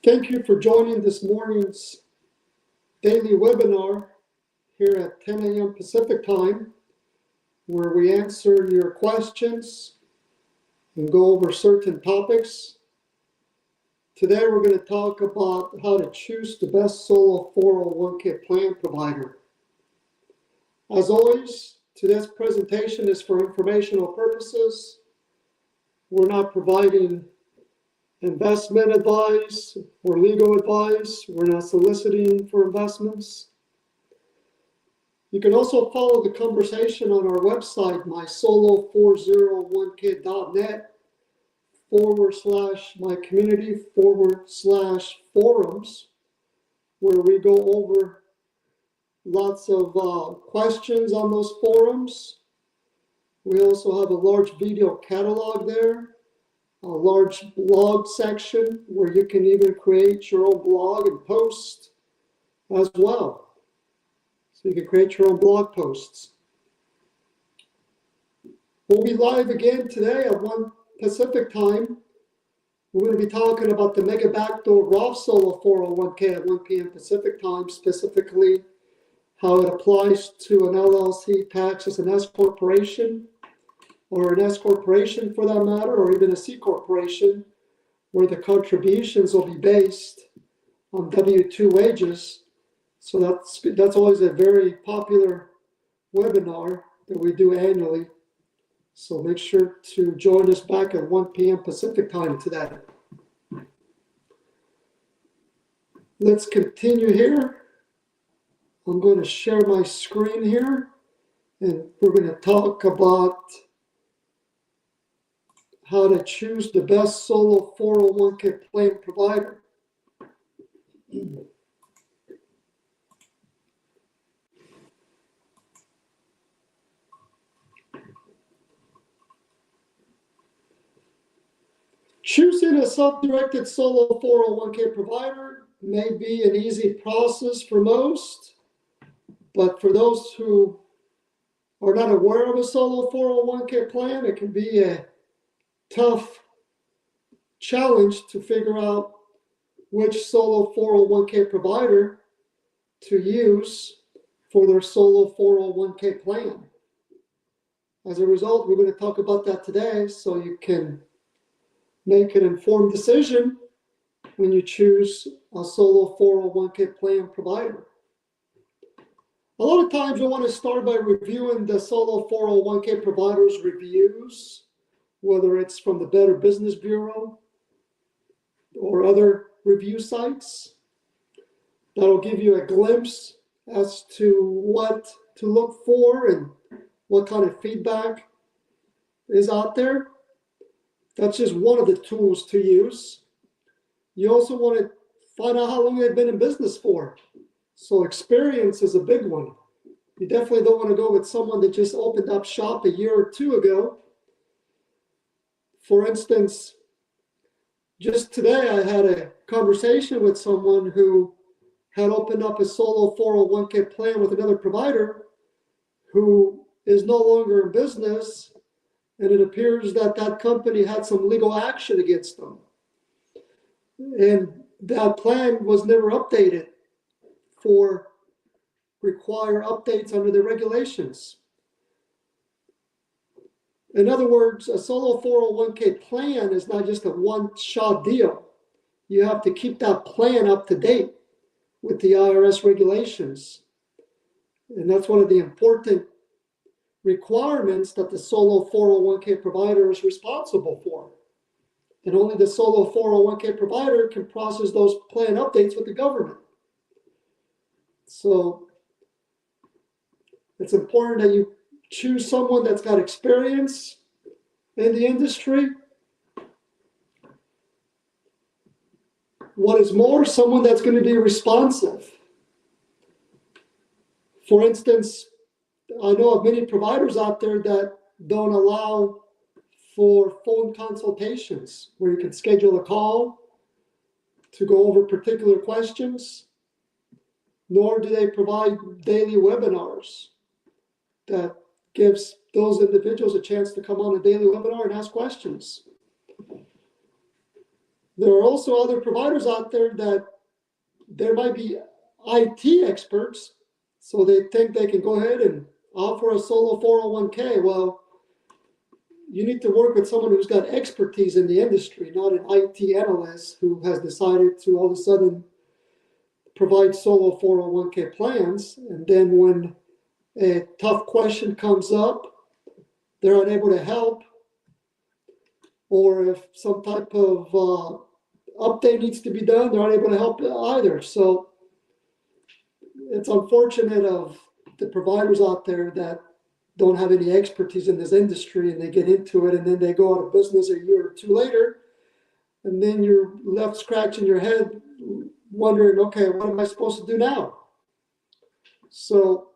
Thank you for joining this morning's daily webinar here at 10 a.m. Pacific time, where we answer your questions and go over certain topics. Today, we're going to talk about how to choose the best solo 401k plan provider. As always, today's presentation is for informational purposes. We're not providing investment advice or legal advice. We're not soliciting for investments. You can also follow the conversation on our website, mysolo401k.net/my community/forums, where we go over lots of questions on those forums. We also have a large video catalog there, a large blog section where you can even create your own blog and post as well. So you can create your own blog posts. We'll be live again today at 1 Pacific time. We're going to be talking about the Mega Backdoor Roth Solo 401k at 1 p.m. Pacific time, specifically how it applies to an LLC tax as an S corporation, or an S corporation for that matter, or even a C corporation, where the contributions will be based on W-2 wages. So that's always a very popular webinar that we do annually. So make sure to join us back at 1 p.m. Pacific time today. Let's continue here. I'm going to share my screen here, and we're going to talk about how to choose the best solo 401k plan provider. Choosing a self-directed solo 401k provider may be an easy process for most, but for those who are not aware of a solo 401k plan, it can be a tough challenge to figure out which solo 401k provider to use for their solo 401k plan. As a result, we're going to talk about that today so you can make an informed decision when you choose a solo 401k plan provider. A lot of times you want to start by reviewing the solo 401k provider's reviews, whether it's from the Better Business Bureau or other review sites. That'll give you a glimpse as to what to look for and what kind of feedback is out there. That's just one of the tools to use. You also want to find out how long they've been in business for. So experience is a big one. You definitely don't want to go with someone that just opened up shop a year or two ago. For instance, just today I had a conversation with someone who had opened up a solo 401k plan with another provider who is no longer in business, and it appears that that company had some legal action against them. And that plan was never updated for require updates under the regulations. In other words, a solo 401k plan is not just a one-shot deal. You have to keep that plan up to date with the IRS regulations. And that's one of the important requirements that the solo 401k provider is responsible for. And only the solo 401k provider can process those plan updates with the government. So it's important that you choose someone that's got experience in the industry. What is more, someone that's going to be responsive. For instance, I know of many providers out there that don't allow for phone consultations where you can schedule a call to go over particular questions, nor do they provide daily webinars that gives those individuals a chance to come on a daily webinar and ask questions. There are also other providers out there that there might be IT experts, so they think they can go ahead and offer a solo 401k. Well, you need to work with someone who's got expertise in the industry, not an IT analyst who has decided to all of a sudden provide solo 401k plans. And then when a tough question comes up, they're unable to help. Or if some type of update needs to be done, they're unable to help either. So it's unfortunate of the providers out there that don't have any expertise in this industry, and they get into it and then they go out of business a year or two later, and then you're left scratching your head wondering, okay, what am I supposed to do now? So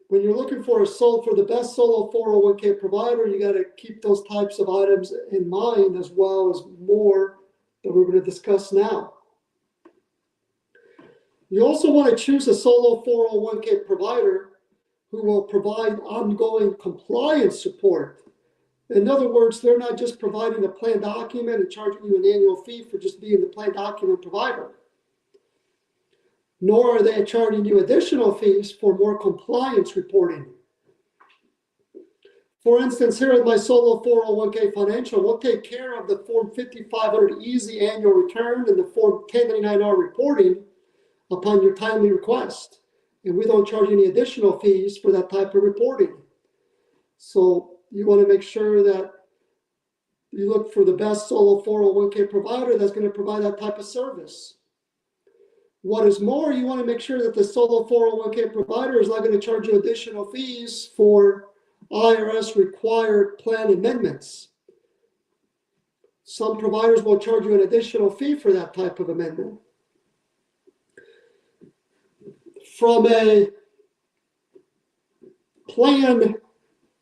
when you're looking for the best solo 401k provider, you got to keep those types of items in mind, as well as more that we're going to discuss now. You also want to choose a solo 401k provider who will provide ongoing compliance support. In other words, they're not just providing a plan document and charging you an annual fee for just being the plan document provider, nor are they charging you additional fees for more compliance reporting. For instance, here at my solo 401k financial, we'll take care of the Form 5500 Easy Annual Return and the Form 1099-R reporting upon your timely request. And we don't charge any additional fees for that type of reporting. So you want to make sure that you look for the best solo 401k provider that's going to provide that type of service. What is more, you want to make sure that the solo 401k provider is not going to charge you additional fees for IRS required plan amendments. Some providers will charge you an additional fee for that type of amendment. From a plan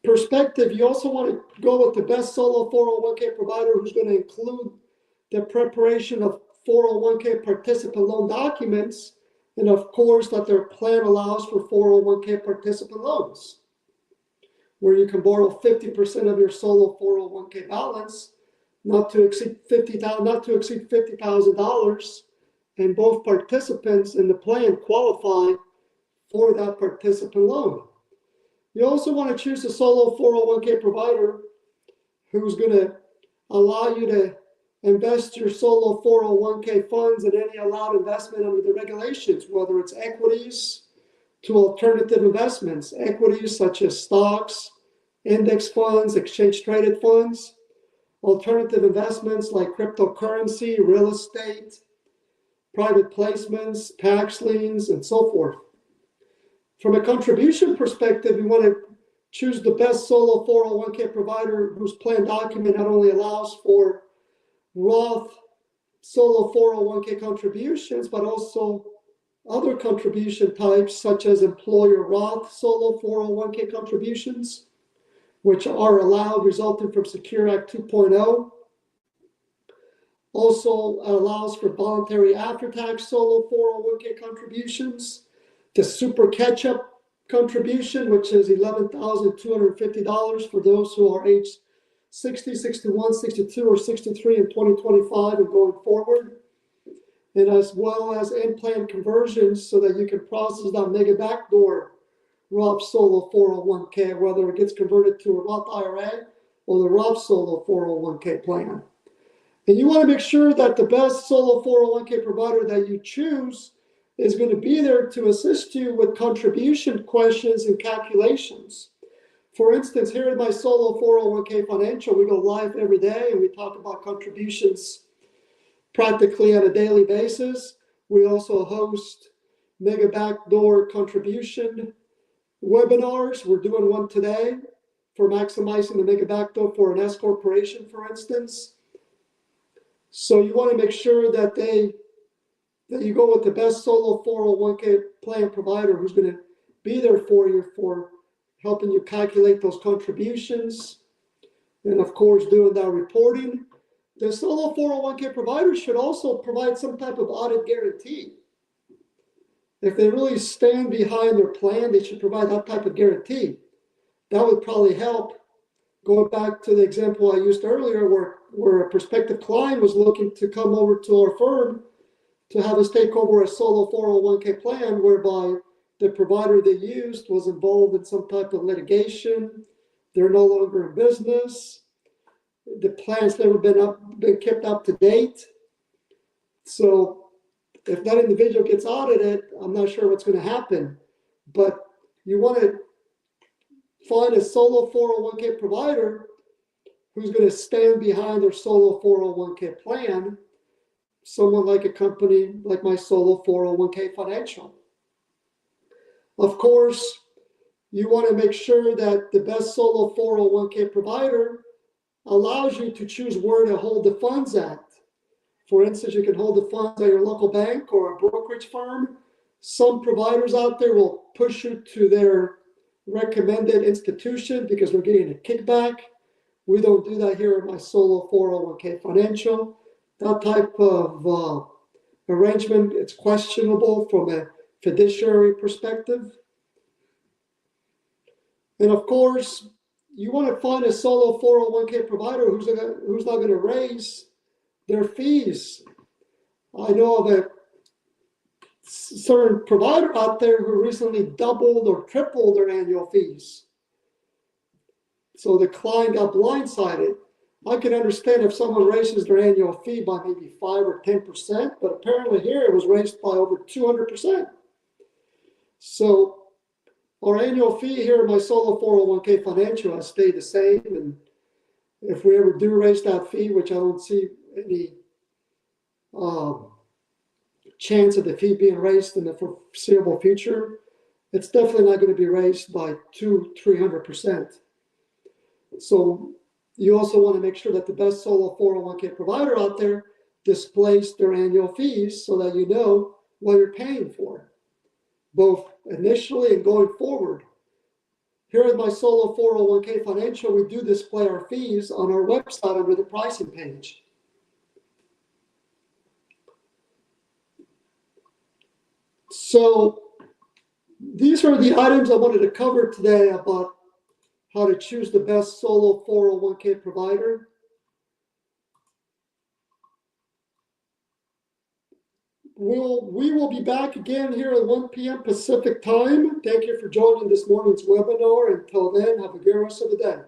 perspective, you also want to go with the best solo 401k provider who's going to include the preparation of 401k participant loan documents, and of course that their plan allows for 401k participant loans, where you can borrow 50% of your solo 401k balance, not to exceed $50,000, and both participants in the plan qualify for that participant loan. You also want to choose a solo 401k provider who's going to allow you to invest your solo 401k funds in any allowed investment under the regulations, whether it's equities to alternative investments, equities such as stocks, index funds, exchange traded funds, alternative investments like cryptocurrency, real estate, private placements, tax liens, and so forth. From a contribution perspective, you want to choose the best solo 401k provider whose plan document not only allows for Roth solo 401k contributions, but also other contribution types such as employer Roth solo 401k contributions, which are allowed resulting from Secure Act 2.0. Also allows for voluntary after-tax solo 401k contributions, the super catch-up contribution, which is $11,250 for those who are aged 60, 61, 62, or 63 in 2025 and going forward, and as well as in-plan conversions so that you can process that mega backdoor Roth solo 401k, whether it gets converted to a Roth IRA or the Roth solo 401k plan. And you want to make sure that the best solo 401k provider that you choose is going to be there to assist you with contribution questions and calculations. For instance, here at my solo 401k financial, we go live every day and we talk about contributions practically on a daily basis. We also host mega backdoor contribution webinars. We're doing one today for maximizing the mega backdoor for an S corporation, for instance. So you want to make sure that you go with the best solo 401k plan provider who's going to be there for you for helping you calculate those contributions, and of course doing that reporting. The solo 401k provider should also provide some type of audit guarantee. If they really stand behind their plan, they should provide that type of guarantee. That would probably help. Going back to the example I used earlier, where where a prospective client was looking to come over to our firm to have us take over a solo 401k plan whereby the provider they used was involved in some type of litigation. They're no longer in business. The plan's never been kept up to date. So if that individual gets audited, I'm not sure what's going to happen. But you want to find a solo 401k provider who's going to stand behind their solo 401k plan, someone like a company like my solo 401k financial. Of course, you want to make sure that the best solo 401k provider allows you to choose where to hold the funds at. For instance, you can hold the funds at your local bank or a brokerage firm. Some providers out there will push you to their recommended institution because they're getting a kickback. We don't do that here at my solo 401k financial. That type of arrangement, it's questionable from a fiduciary perspective. And of course, you want to find a solo 401k provider who's not going to raise their fees. I know of a certain provider out there who recently doubled or tripled their annual fees. So the client got blindsided. I can understand if someone raises their annual fee by maybe 5 or 10%, but apparently here it was raised by over 200%. So our annual fee here in my solo 401k financial has stayed the same. And if we ever do raise that fee, which I don't see any chance of the fee being raised in the foreseeable future, it's definitely not going to be raised by 200-300%. So you also want to make sure that the best solo 401k provider out there displays their annual fees so that you know what you're paying for, both initially and going forward. Here at my solo 401k financial, we do display our fees on our website under the pricing page. So these are the items I wanted to cover today about how to choose the best solo 401k provider. We will be back again here at 1 p.m. Pacific time. Thank you for joining this morning's webinar. Until then, have a good rest of the day.